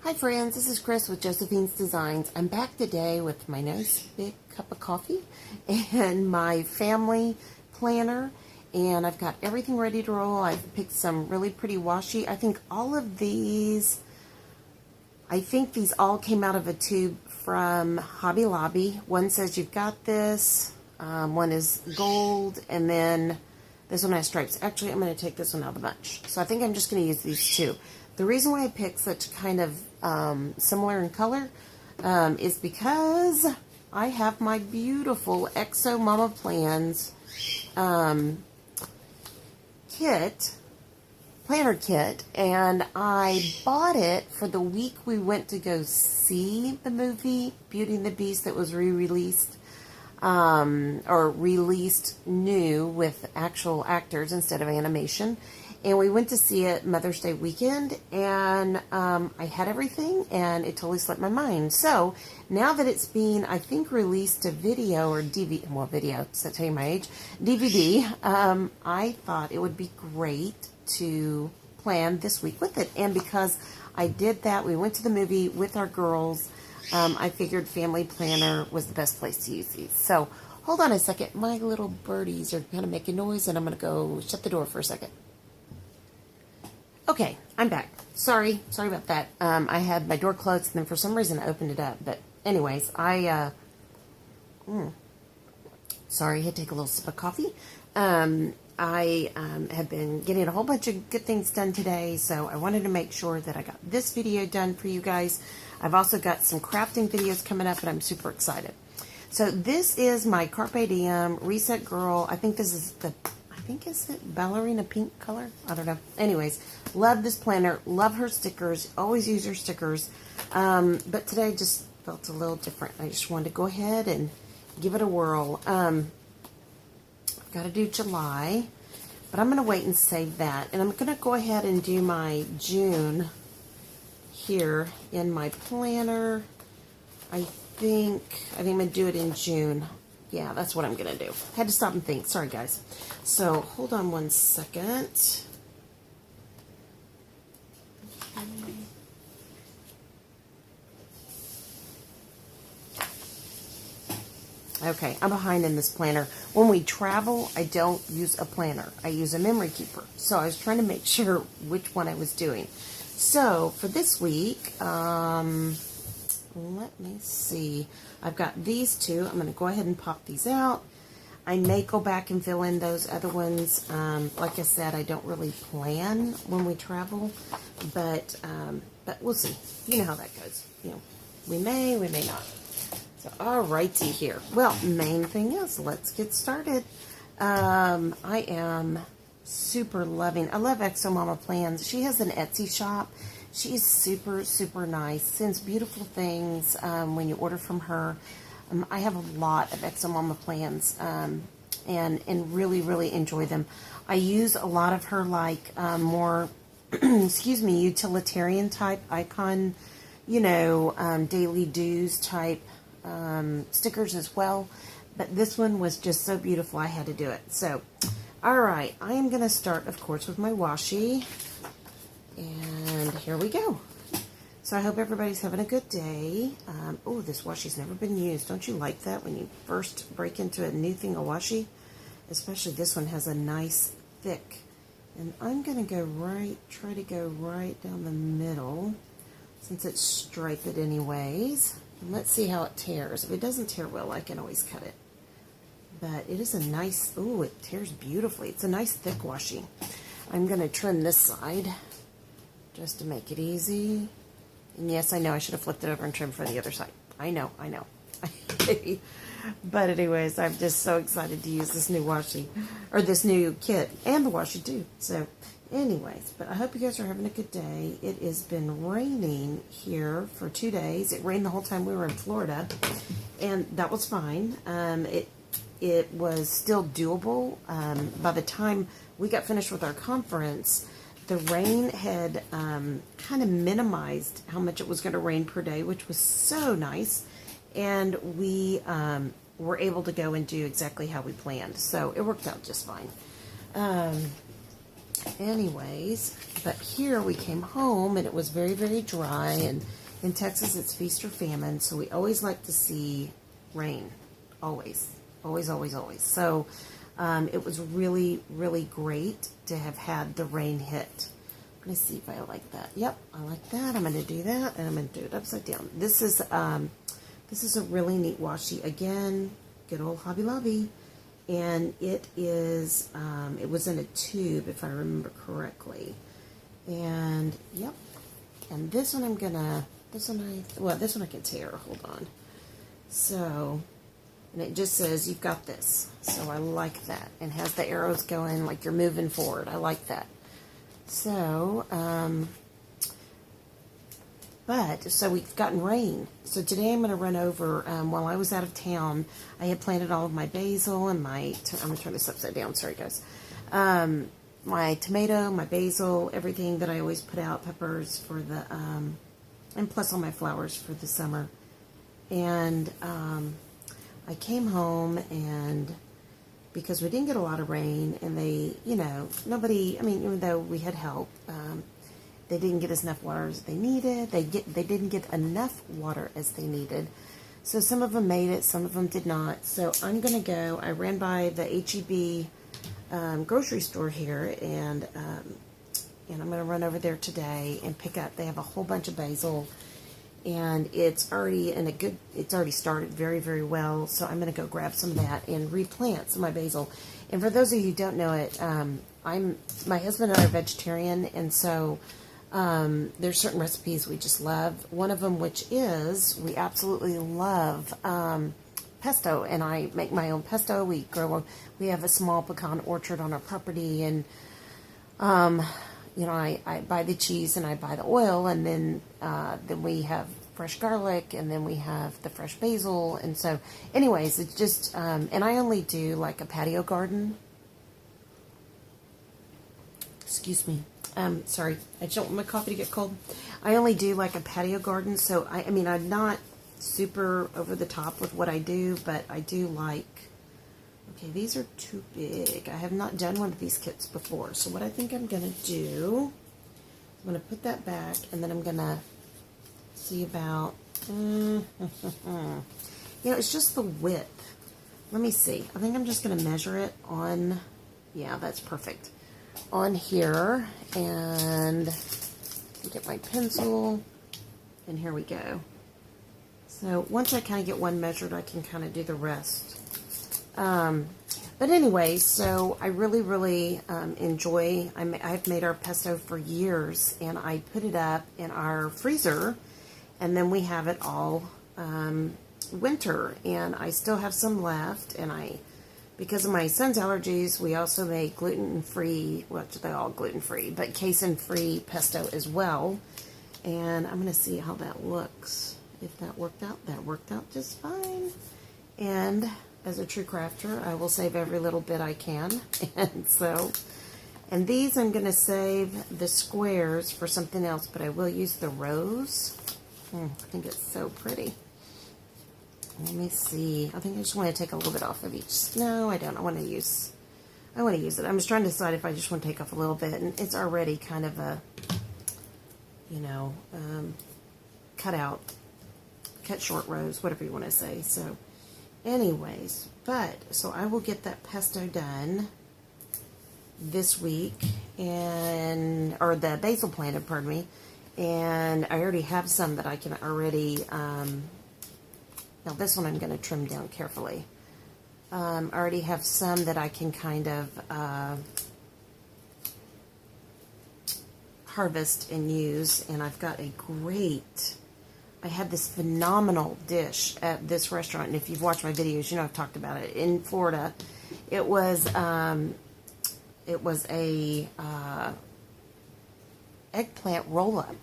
Hi friends, this is Chris with Josephine's Designs. I'm back today with my nice big cup of coffee and my family planner, and I've got everything ready to roll. I've picked some really pretty washi. I think these all came out of a tube from Hobby Lobby. One says you've got this, one is gold, and then this one has stripes. Actually, I'm going to take this one out of the bunch. So I think I'm just going to use these two. The reason why I picked such kind of similar in color is because I have my beautiful Exo Mama Plans planner kit, and I bought it for the week we went to go see the movie Beauty and the Beast that was re-released, or released new with actual actors instead of animation. And we went to see it Mother's Day weekend, and I had everything, and it totally slipped my mind. So now that it's being, I think, released to video or DVD, well, video, does that tell you my age? DVD, I thought it would be great to plan this week with it. And because I did that, we went to the movie with our girls, I figured Family Planner was the best place to use these. So hold on a second. My little birdies are kind of making noise, and I'm going to go shut the door for a second. Okay, I'm back. Sorry about that. I had my door closed, and then for some reason I opened it up. But anyways, sorry, I had to take a little sip of coffee. I have been getting a whole bunch of good things done today, so I wanted to make sure that I got this video done for you guys. I've also got some crafting videos coming up, and I'm super excited. So this is my Carpe Diem Reset Girl. I think this is is it ballerina pink color? I don't know. Anyways, love this planner. Love her stickers. Always use her stickers. But today just felt a little different. I just wanted to go ahead and give it a whirl. I've got to do July, but I'm going to wait and save that. And I'm going to go ahead and do my June here in my planner. I think I'm going to do it in June. Yeah, that's what I'm going to do. Had to stop and think. Sorry, guys. So, hold on one second. Okay, I'm behind in this planner. When we travel, I don't use a planner. I use a memory keeper. So, I was trying to make sure which one I was doing. So, for this week, let me see. I've got these two. I'm going to go ahead and pop these out. I may go back and fill in those other ones. Like I said, I don't really plan when we travel, but we'll see. You know how that goes. You know, we may not. So, alrighty here. Well, main thing is, let's get started. I am super loving. I love Exo Mama Plans. She has an Etsy shop. She's super, super nice. Sends beautiful things when you order from her. I have a lot of Exo Mama Plans and really, really enjoy them. I use a lot of her more, utilitarian type icon, daily do's type stickers as well. But this one was just so beautiful, I had to do it. So, all right, I am going to start, of course, with my washi. And here we go. So I hope everybody's having a good day. Oh, this washi's never been used. Don't you like that when you first break into a new thing of washi? Especially this one has a nice thick. And I'm going to try to go right down the middle since it's striped anyways. And let's see how it tears. If it doesn't tear well, I can always cut it. But it is a nice, oh, it tears beautifully. It's a nice thick washi. I'm going to trim this side just to make it easy. And yes, I know I should have flipped it over and trimmed for the other side. I know. But anyways, I'm just so excited to use this new washi, or this new kit, and the washi too. So anyways, but I hope you guys are having a good day. It has been raining here for 2 days. It rained the whole time we were in Florida, and that was fine. It was still doable. By the time we got finished with our conference, the rain had kind of minimized how much it was going to rain per day, which was so nice. And we were able to go and do exactly how we planned. So it worked out just fine. anyways, but here we came home and it was very, very dry, and in Texas it's feast or famine, so we always like to see rain. Always. Always, always, always. So it was really, really great to have had the rain hit. I'm going to see if I like that. Yep, I like that. I'm going to do that, and I'm going to do it upside down. This is a really neat washi. Again, good old Hobby Lobby. And it is, it was in a tube, if I remember correctly. And, yep. And this one I'm gonna, this one I can tear. Hold on. So, and it just says, you've got this. So I like that. And has the arrows going like you're moving forward. I like that. So, so we've gotten rain. So today I'm going to run over, while I was out of town, I had planted all of my basil and I'm going to turn this upside down, sorry guys. My tomato, my basil, everything that I always put out, peppers for the, and plus all my flowers for the summer. And I came home, and because we didn't get a lot of rain, and they, nobody, I mean, even though we had help, they didn't get as enough water as they needed. They didn't get enough water as they needed. So some of them made it, some of them did not. So I'm going to go, I ran by the H-E-B grocery store here, and I'm going to run over there today and pick up, they have a whole bunch of basil, and it's already it's already started very, very well. So I'm going to go grab some of that and replant some of my basil. And for those of you who don't know it, my husband and I are vegetarian, and so there's certain recipes we just love. One of them, which is, we absolutely love pesto, and I make my own pesto. We have a small pecan orchard on our property, and I buy the cheese and I buy the oil, and then we have fresh garlic, and then we have the fresh basil. And so anyways, it's just and I only do like a patio garden. Excuse me. Sorry, I don't want my coffee to get cold. I only do like a patio garden, so I mean, I'm not super over the top with what I do, but I do like, okay, these are too big. I have not done one of these kits before, so what I think I'm going to do, I'm going to put that back, and then I'm going to see about, it's just the width. Let me see. I think I'm just going to measure it on, yeah, that's perfect. On here, and get my pencil, and here we go. So once I kind of get one measured, I can kind of do the rest. But anyway, so I really, really enjoy, I've made our pesto for years, and I put it up in our freezer, and then we have it all winter, and I still have some left, and because of my son's allergies, we also make gluten-free, well, they're all gluten-free, but casein-free pesto as well. And I'm going to see how that looks. If that worked out just fine. And as a true crafter, I will save every little bit I can. And these I'm going to save the squares for something else, but I will use the rows. I think it's so pretty. Let me see. I think I just want to take a little bit off of each. No, I don't. I want to use it. I'm just trying to decide if I just want to take off a little bit. And it's already kind of a, cut short rows, whatever you want to say. So, anyways, so I will get that pesto done this week, or the basil planted, pardon me. And I already have some that I can already, now this one I'm going to trim down carefully. I already have some that I can kind of harvest and use, and I've got I had this phenomenal dish at this restaurant, and if you've watched my videos, I've talked about it, in Florida. It was a eggplant roll-up,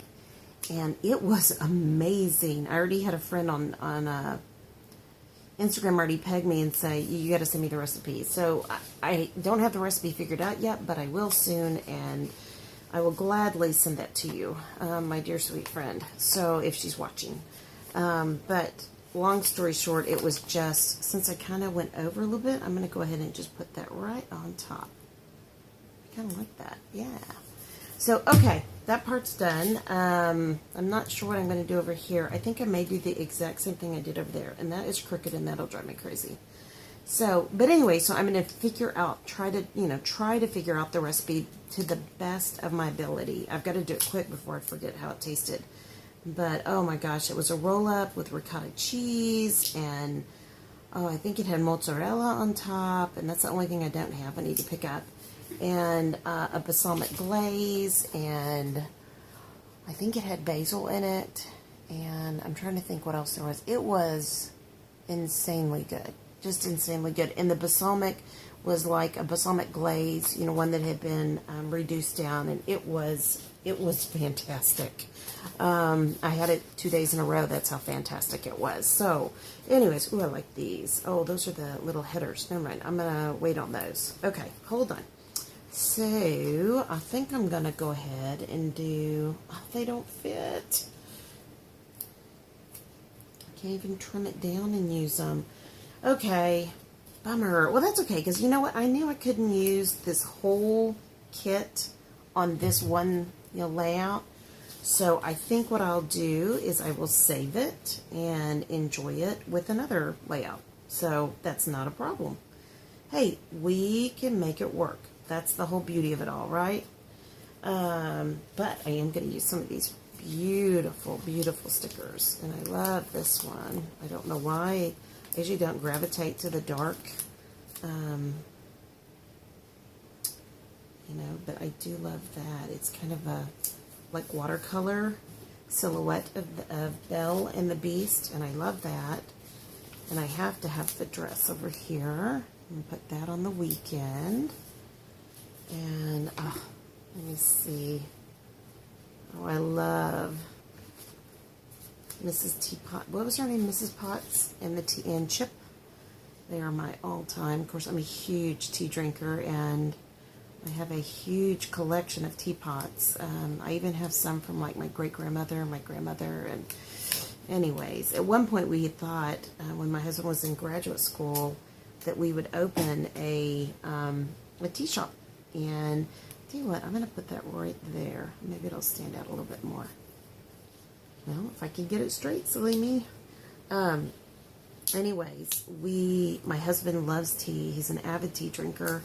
and it was amazing. I already had a friend on Instagram already pegged me and say, you got to send me the recipe. So I don't have the recipe figured out yet, but I will soon, and I will gladly send that to you, my dear sweet friend, so if she's watching. But long story short, it was just, since I kind of went over a little bit, I'm going to go ahead and just put that right on top. kind of like that. Yeah. So, okay, that part's done. I'm not sure what I'm going to do over here. I think I may do the exact same thing I did over there, and that is crooked, and that'll drive me crazy. So, but anyway, so I'm going to figure out, try to figure out the recipe to the best of my ability. I've got to do it quick before I forget how it tasted. But, oh my gosh, it was a roll-up with ricotta cheese, and, oh, I think it had mozzarella on top, and that's the only thing I don't have I need to pick up. And a balsamic glaze, and I think it had basil in it, and I'm trying to think what else there was. It was insanely good, just insanely good. And the balsamic was like a balsamic glaze, one that had been reduced down, and it was fantastic. I had it 2 days in a row. That's how fantastic it was. So, anyways, ooh, I like these. Oh, those are the little headers. Never mind. I'm gonna wait on those. Okay, hold on. So, I think I'm going to go ahead and do... Oh, they don't fit. I can't even trim it down and use them. Okay. Bummer. Well, that's okay, because you know what? I knew I couldn't use this whole kit on this one layout. So, I think what I'll do is I will save it and enjoy it with another layout. So, that's not a problem. Hey, we can make it work. That's the whole beauty of it all, right? But I am going to use some of these beautiful, beautiful stickers. And I love this one. I don't know why. I usually don't gravitate to the dark. But I do love that. It's kind of a, like, watercolor silhouette of Belle and the Beast. And I love that. And I have to have the dress over here. I'm going to put that on the weekend. And, let me see. Oh, I love Mrs. Teapot. What was her name? Mrs. Potts and Chip. They are my all-time. Of course, I'm a huge tea drinker, and I have a huge collection of teapots. I even have some from, like, my great-grandmother and my grandmother. And anyways, at one point we had thought, when my husband was in graduate school, that we would open a tea shop. And tell you what, I'm going to put that right there. Maybe it'll stand out a little bit more. Well, if I can get it straight, silly me. Anyways, my husband loves tea. He's an avid tea drinker.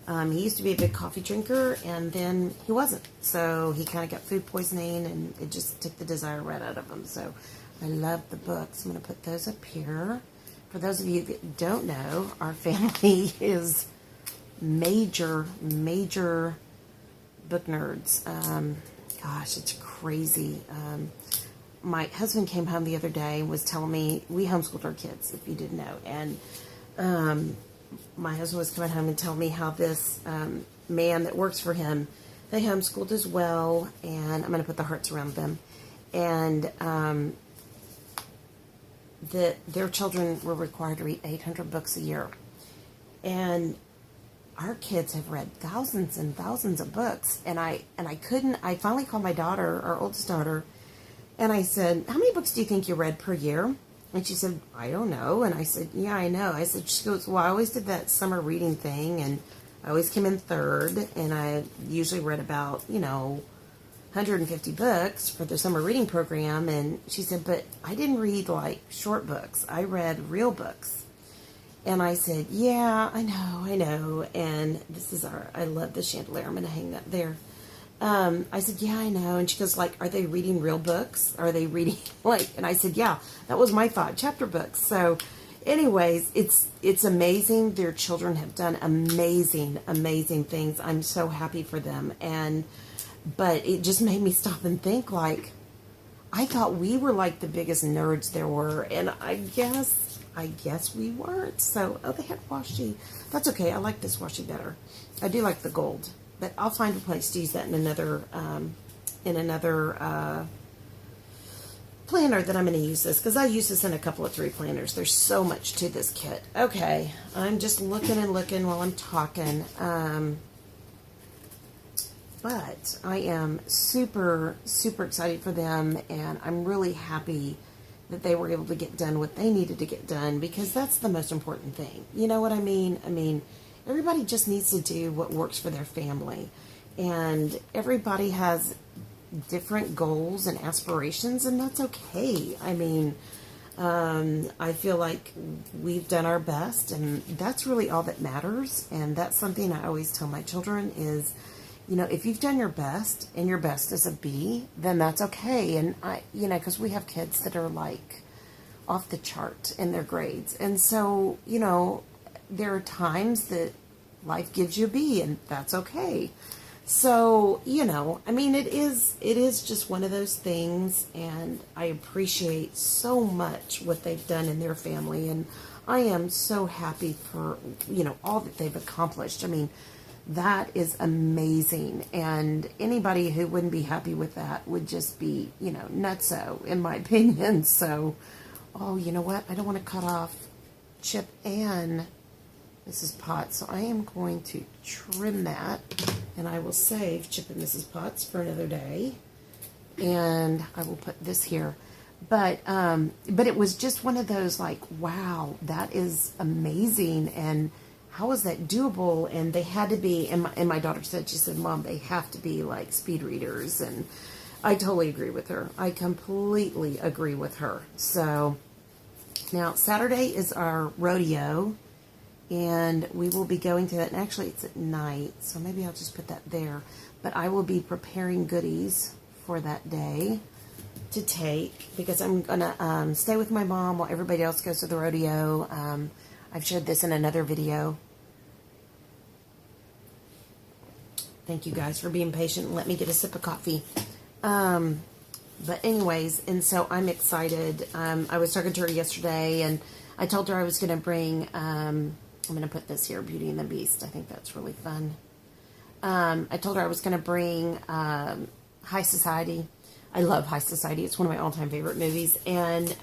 He used to be a big coffee drinker, and then he wasn't. So he kind of got food poisoning, and it just took the desire right out of him. So I love the books. I'm going to put those up here. For those of you that don't know, our family is major book nerds. Gosh, it's crazy. My husband came home the other day and was telling me, we homeschooled our kids, if you didn't know, and my husband was coming home and telling me how this man that works for him, they homeschooled as well, and I'm going to put the hearts around them, and that their children were required to read 800 books a year, and our kids have read thousands and thousands of books, and I finally called my daughter, our oldest daughter, and I said, how many books do you think you read per year? And she said, I don't know. And I said, yeah, I know. I said, she goes, well, I always did that summer reading thing, and I always came in third, and I usually read about, 150 books for the summer reading program. And she said, but I didn't read, like, short books. I read real books. And I said, yeah, I know. And this is I love the chandelier. I'm going to hang that there. I said, yeah, I know. And she goes, like, are they reading real books? Are they reading, and I said, yeah, that was my thought, chapter books. So anyways, it's amazing. Their children have done amazing, amazing things. I'm so happy for them. But it just made me stop and think, like, I thought we were, like, the biggest nerds there were. And I guess we weren't. So, they had washi. That's okay. I like this washi better. I do like the gold. But I'll find a place to use that in another planner that I'm going to use this. Because I use this in a couple of 3 planners. There's so much to this kit. Okay. I'm just looking and looking while I'm talking. But I am super, super excited for them. And I'm really happy that they were able to get done what they needed to get done. Because that's the most important thing. You know what I mean? everybody just needs to do what works for their family. And everybody has different goals and aspirations, and that's okay. I mean, I feel like we've done our best, and that's really all that matters. And that's something I always tell my children is, if you've done your best and your best is a B, then that's okay. And because we have kids that are like off the chart in their grades. And so, there are times that life gives you a B, and that's okay. So, it is just one of those things, and I appreciate so much what they've done in their family, and I am so happy for, all that they've accomplished. I mean, that is amazing, and anybody who wouldn't be happy with that would just be, nutso, in my opinion. So, oh, you know what? I don't want to cut off Chip and Mrs. Potts, so I am going to trim that, and I will save Chip and Mrs. Potts for another day, and I will put this here. But it was just one of those like, wow, that is amazing, and how is that doable? And they had to be, and my daughter said, she said, Mom, they have to be like speed readers, and I totally agree with her. I completely agree with her. So now Saturday is our rodeo, and we will be going to that. And actually, it's at night, so maybe I'll just put that there. But I will be preparing goodies for that day to take, because I'm going to stay with my mom while everybody else goes to the rodeo. I've shared this in another video. Thank you guys for being patient and let me get a sip of coffee. But anyways, and so I'm excited. I was talking to her yesterday, and I told her I was going to bring, I'm going to put this here, Beauty and the Beast. I think that's really fun. I told her I was going to bring High Society. I love High Society. It's one of my all-time favorite movies. And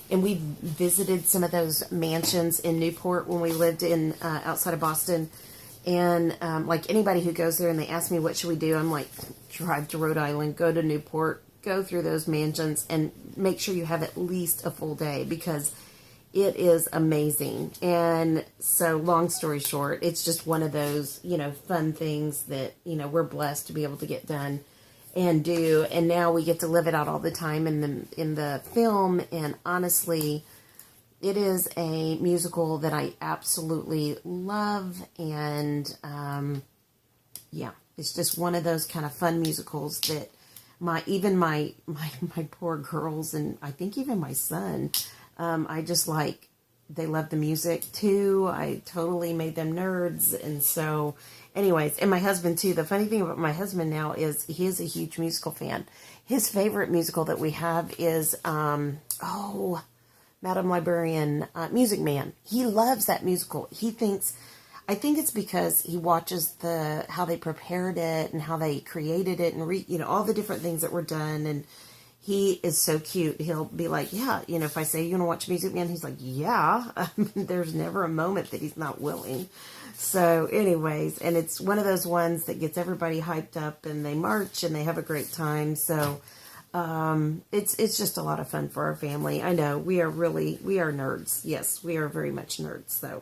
we visited some of those mansions in Newport when we lived in outside of Boston. And like anybody who goes there and they ask me what should we do, I'm like, drive to Rhode Island, go to Newport, go through those mansions, and make sure you have at least a full day, because it is amazing. And so long story short, it's just one of those, fun things that, we're blessed to be able to get done and do. And now we get to live it out all the time in the film. And honestly, it is a musical that I absolutely love. And, it's just one of those kind of fun musicals that my poor girls, and I think even my son, I just like, they love the music too. I totally made them nerds. And so anyways, and my husband too. The funny thing about my husband now is he is a huge musical fan. His favorite musical that we have is, Madam Librarian, Music Man. He loves that musical. I think it's because he watches how they prepared it and how they created it, and all the different things that were done. And he is so cute. He'll be like, yeah, if I say, you want to watch Music Man? He's like, yeah. There's never a moment that he's not willing. So anyways, and it's one of those ones that gets everybody hyped up, and they march and they have a great time. So it's just a lot of fun for our family. I know we are nerds. Yes, we are very much nerds. So,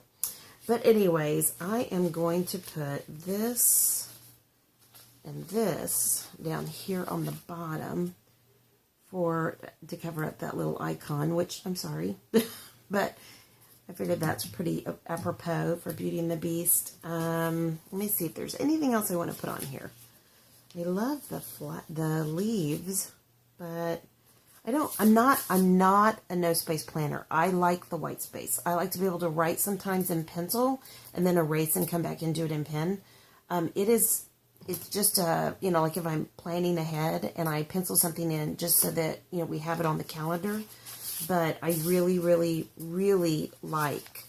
but anyways, I am going to put this and this down here on the bottom to cover up that little icon, which I'm sorry, but I figured that's pretty apropos for Beauty and the Beast. Let me see if there's anything else I want to put on here. I love the leaves, but I'm not a no space planner. I like the white space. I like to be able to write sometimes in pencil and then erase and come back and do it in pen. It's just, like if I'm planning ahead and I pencil something in just so that, we have it on the calendar. But I really, really, really like,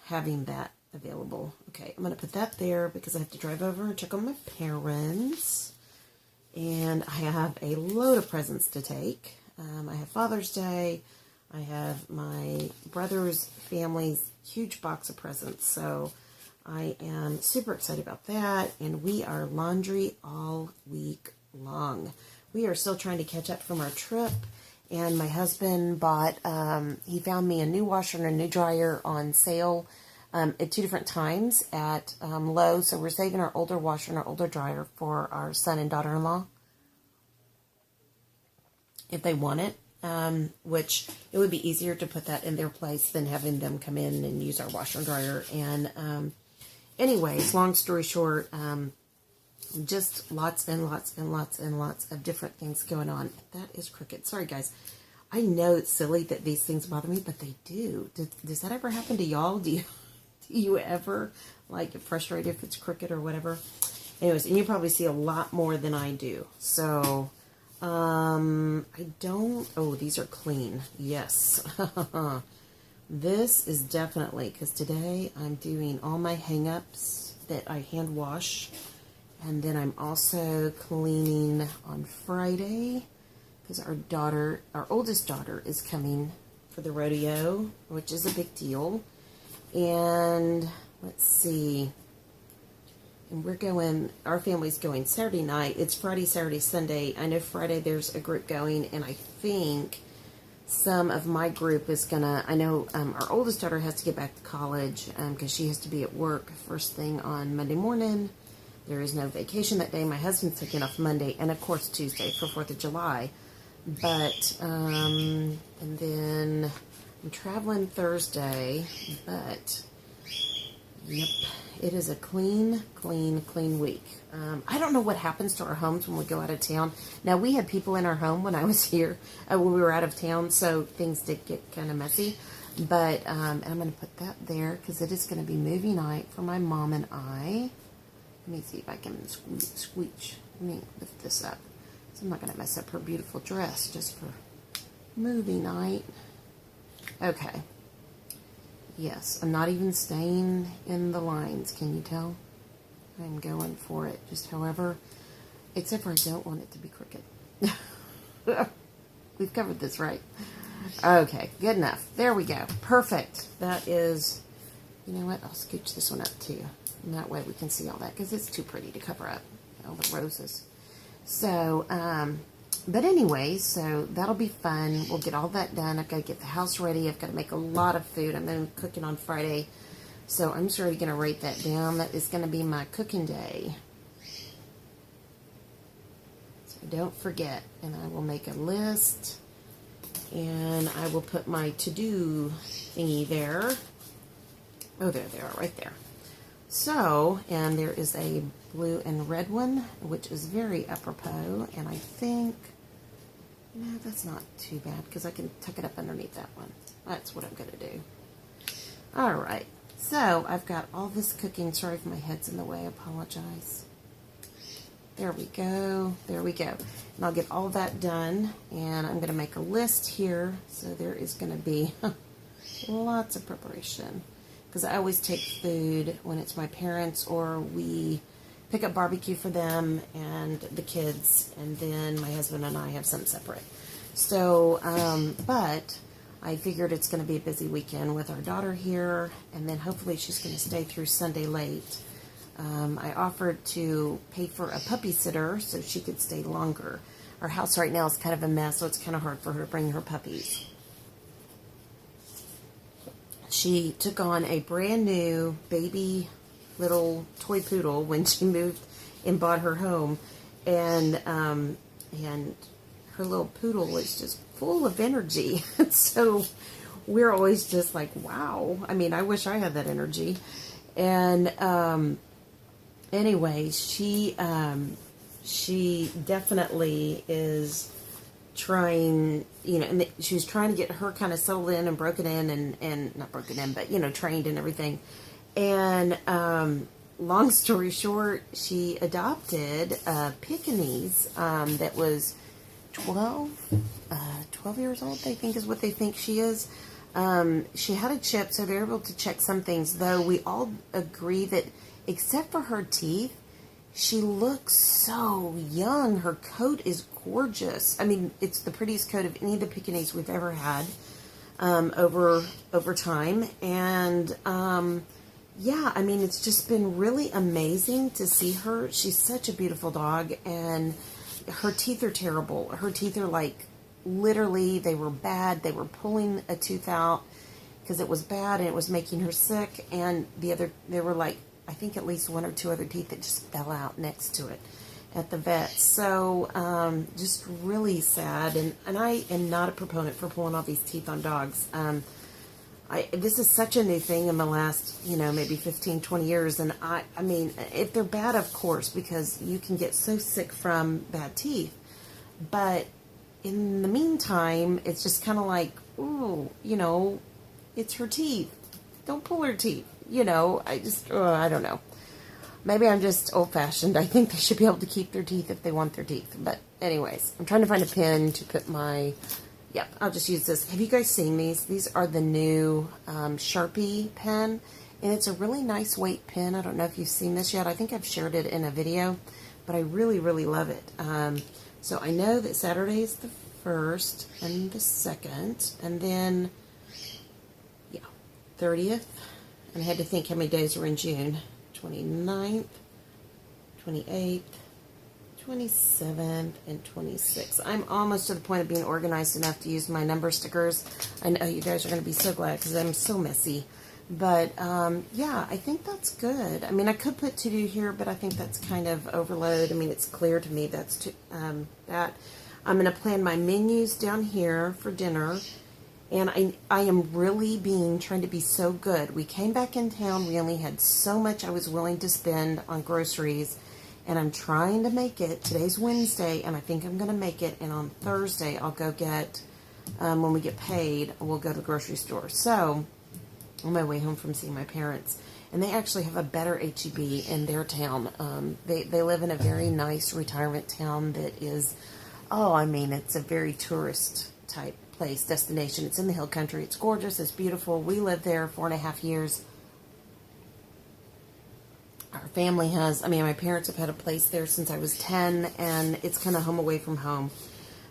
having that available. Okay, I'm going to put that there because I have to drive over and check on my parents. And I have a load of presents to take. I have Father's Day. I have my brother's family's huge box of presents. So I am super excited about that. And we are laundry all week long. We are still trying to catch up from our trip. And my husband bought, he found me a new washer and a new dryer on sale at 2 different times at Lowe's. So we're saving our older washer and our older dryer for our son and daughter-in-law if they want it. Which it would be easier to put that in their place than having them come in and use our washer and dryer. And anyways, long story short, just lots and lots and lots and lots of different things going on. That is cricket. Sorry, guys. I know it's silly that these things bother me, but they do. Does that ever happen to y'all? Do you ever like get frustrated if it's cricket or whatever? Anyways, and you probably see a lot more than I do. So, I don't... Oh, these are clean. Yes. This is definitely... Because today I'm doing all my hang-ups that I hand wash. And then I'm also cleaning on Friday. Because our oldest daughter is coming for the rodeo. Which is a big deal. And let's see... And we're going, our family's going Saturday night. It's Friday, Saturday, Sunday. I know Friday there's a group going, and I think some of my group is gonna, I know our oldest daughter has to get back to college because she has to be at work first thing on Monday morning. There is no vacation that day. My husband's taking off Monday, and of course Tuesday for 4th of July. But, and then I'm traveling Thursday, but, yep. It is a clean week. I don't know what happens to our homes when we go out of town. Now, we had people in our home when I was here, when we were out of town, so things did get kind of messy. But, and I'm going to put that there because it is going to be movie night for my mom and I. Let me see if I can squeech. Let me lift this up. So I'm not going to mess up her beautiful dress just for movie night. Okay. Yes, I'm not even staying in the lines, can you tell? I'm going for it, just however, except for I don't want it to be crooked. We've covered this, right? Okay, good enough. There we go. Perfect. That is, you know what, I'll scooch this one up too. And that way we can see all that, because it's too pretty to cover up all the roses. So, but anyway, so that'll be fun. We'll get all that done. I've got to get the house ready. I've got to make a lot of food. I'm going to be cooking on Friday. So I'm just already going to write that down. That is going to be my cooking day. So don't forget. And I will make a list. And I will put my to-do thingy there. Oh, there they are, right there. So, and there is a blue and red one, which is very apropos. And I think... No, that's not too bad, because I can tuck it up underneath that one. That's what I'm going to do. Alright, so I've got all this cooking. Sorry if my head's in the way, I apologize. There we go, there we go. And I'll get all that done, and I'm going to make a list here, so there is going to be lots of preparation. Because I always take food when it's my parents, or we pick up barbecue for them and the kids, and then my husband and I have something separate. So, but I figured it's going to be a busy weekend with our daughter here, and then hopefully she's going to stay through Sunday late. I offered to pay for a puppy sitter so she could stay longer. Our house right now is kind of a mess, so it's kind of hard for her to bring her puppies. She took on a brand new baby little toy poodle when she moved and bought her home, and her little poodle is just full of energy. So we're always just like, wow. I mean, I wish I had that energy. And anyway, she definitely is trying, you know, and she was trying to get her kind of settled in and broken in, and not broken in, but, you know, trained and everything. And long story short, she adopted a Pekingese that was 12 years old, I think is what they think she is. She had a chip, so they're able to check some things, though we all agree that except for her teeth, she looks so young. Her coat is gorgeous. I mean, it's the prettiest coat of any of the Pekingese we've ever had over time. And yeah, I mean, it's just been really amazing to see her. She's such a beautiful dog, and her teeth are terrible. Her teeth are like literally, they were bad. They were pulling a tooth out because it was bad and it was making her sick. And there were like, I think at least 1 or 2 other teeth that just fell out next to it at the vet. So just really sad. And I am not a proponent for pulling all these teeth on dogs. This is such a new thing in the last, maybe 15, 20 years. And I mean, if they're bad, of course, because you can get so sick from bad teeth. But in the meantime, it's just kind of like, ooh, it's her teeth. Don't pull her teeth. I don't know. Maybe I'm just old-fashioned. I think they should be able to keep their teeth if they want their teeth. But anyways, I'm trying to find a pen to put my... Yep, I'll just use this. Have you guys seen these? These are the new Sharpie pen. And it's a really nice weight pen. I don't know if you've seen this yet. I think I've shared it in a video. But I really, really love it. So I know that Saturday is the 1st and the 2nd. And then, 30th. And I had to think how many days were in June. 29th, 28th, 27th, and 26th. I'm almost to the point of being organized enough to use my number stickers. I know you guys are going to be so glad because I'm so messy. But, yeah, I think that's good. I mean, I could put to do here, but I think that's kind of overload. I mean, it's clear to me that's that. I'm going to plan my menus down here for dinner. And I am really trying to be so good. We came back in town. We only had so much I was willing to spend on groceries. And I'm trying to make it. Today's Wednesday, and I think I'm going to make it. And on Thursday, I'll go get, when we get paid, we'll go to the grocery store. So, on my way home from seeing my parents. And they actually have a better H-E-B in their town. They live in a very nice retirement town that is, it's a very tourist type place, destination. It's in the hill country. It's gorgeous. It's beautiful. We lived there 4.5 years. Our family has, my parents have had a place there since I was 10, and it's kind of home away from home.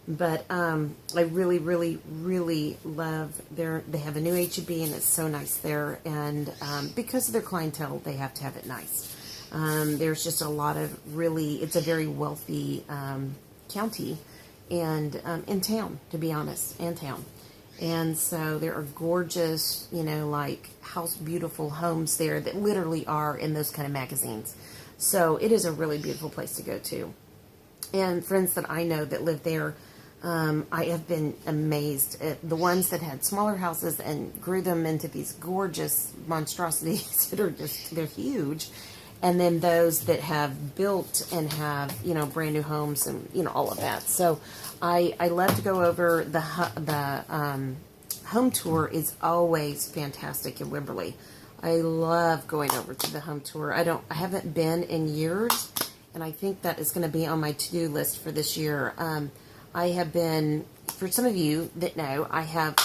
But I really, really, really love they have a new H-E-B, and it's so nice there. And because of their clientele, they have to have it nice. There's just a lot of it's a very wealthy county. And in town, to be honest, in town. And so there are gorgeous, like beautiful homes there that literally are in those kind of magazines. So it is a really beautiful place to go to. And friends that I know that live there, I have been amazed at the ones that had smaller houses and grew them into these gorgeous monstrosities that are they're huge. And then those that have built and have, brand new homes and, all of that. So I love to go over the home tour is always fantastic in Wimberley. I love going over to the home tour. I haven't been in years, and I think that is going to be on my to-do list for this year. I have been, for some of you that know, I have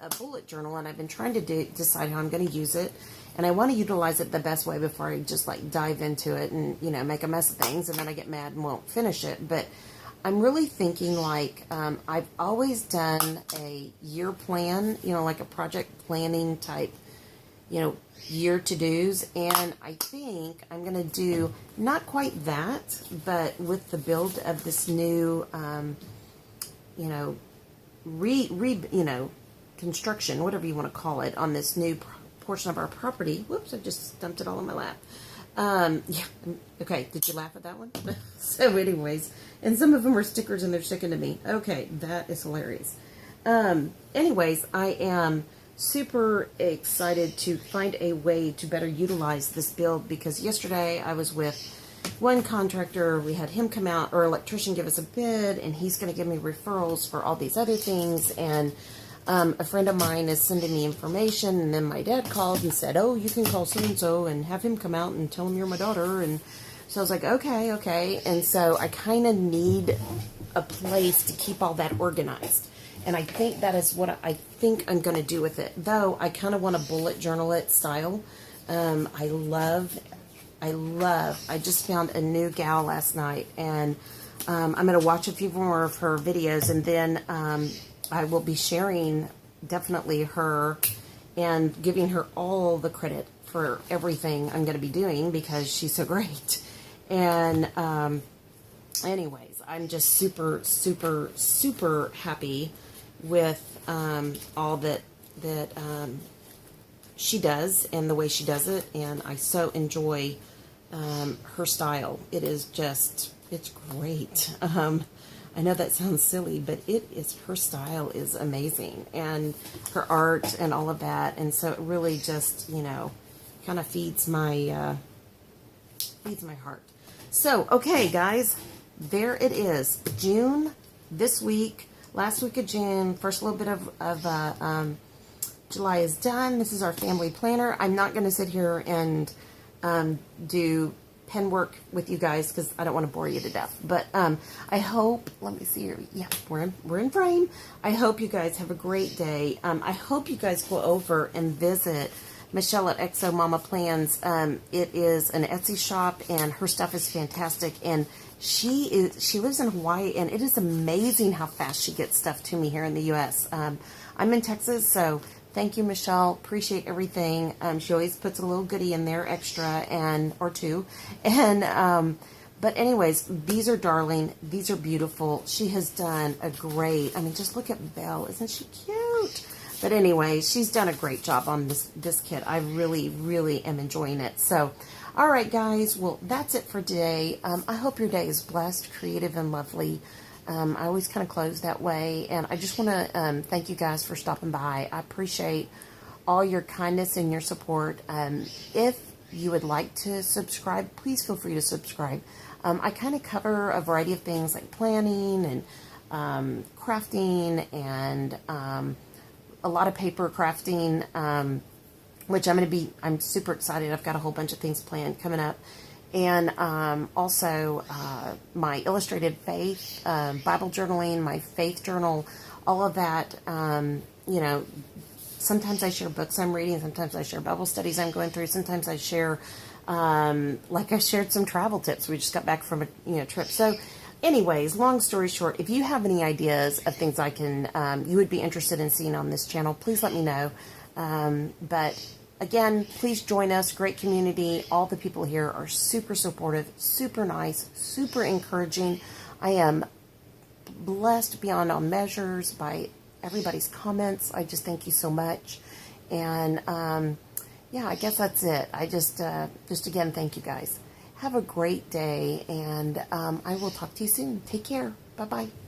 a bullet journal, and I've been trying to decide how I'm going to use it. And I want to utilize it the best way before I just dive into it and, make a mess of things, and then I get mad and won't finish it. But I'm really thinking I've always done a year plan, like a project planning type, year to-dos. And I think I'm going to do not quite that, but with the build of this new, construction, whatever you want to call it, on this new portion of our property. Whoops, I just dumped it all in my lap. Yeah, okay, did you laugh at that one? So anyways, and some of them are stickers and they're sticking to me. Okay, that is hilarious. Anyways, I am super excited to find a way to better utilize this build, because yesterday I was with one contractor. We had him come out, or electrician, give us a bid, and he's going to give me referrals for all these other things. And a friend of mine is sending me information, and then my dad called and said, oh, you can call so-and-so and have him come out and tell him you're my daughter. And so I was like, okay. And so I kind of need a place to keep all that organized. And I think that is what I think I'm going to do with it. Though I kind of want to bullet journal it style. I just found a new gal last night, and I'm going to watch a few more of her videos, and then I will be sharing definitely her and giving her all the credit for everything I'm going to be doing, because she's so great. And anyways, I'm just super, super, super happy with all that she does and the way she does it, and I so enjoy her style. It is just, it's great. I know that sounds silly, but her style is amazing, and her art and all of that, and so it really just, kind of feeds my heart. So, okay, guys, there it is. June, this week, last week of June, first little bit of July is done. This is our family planner. I'm not going to sit here and do pen work with you guys because I don't want to bore you to death. But I hope, let me see here. Yeah, we're in frame. I hope you guys have a great day. I hope you guys go over and visit Michelle at Exo Mama Plans. It is an Etsy shop, and her stuff is fantastic. And she lives in Hawaii, and it is amazing how fast she gets stuff to me here in the U.S. I'm in Texas, so thank you, Michelle. Appreciate everything. She always puts a little goodie in there, extra or two. And but anyways, these are darling. These are beautiful. She has done a great. Just look at Belle. Isn't she cute? But anyway, she's done a great job on this kit. I really, really am enjoying it. So, all right, guys. Well, that's it for today. I hope your day is blessed, creative, and lovely. I always kind of close that way. And I just want to thank you guys for stopping by. I appreciate all your kindness and your support. If you would like to subscribe, please feel free to subscribe. I kind of cover a variety of things like planning and crafting and a lot of paper crafting, which I'm super excited. I've got a whole bunch of things planned coming up. And also my illustrated faith, Bible journaling, my faith journal, all of that. Sometimes I share books I'm reading. Sometimes I share Bible studies I'm going through. Sometimes I share, like I shared some travel tips. We just got back from a trip. So anyways, long story short, if you have any ideas of things you would be interested in seeing on this channel, please let me know. But again, please join us. Great community. All the people here are super supportive, super nice, super encouraging. I am blessed beyond all measures by everybody's comments. I just thank you so much. And yeah, I guess that's it. I just again, thank you guys. Have a great day, and I will talk to you soon. Take care. Bye-bye.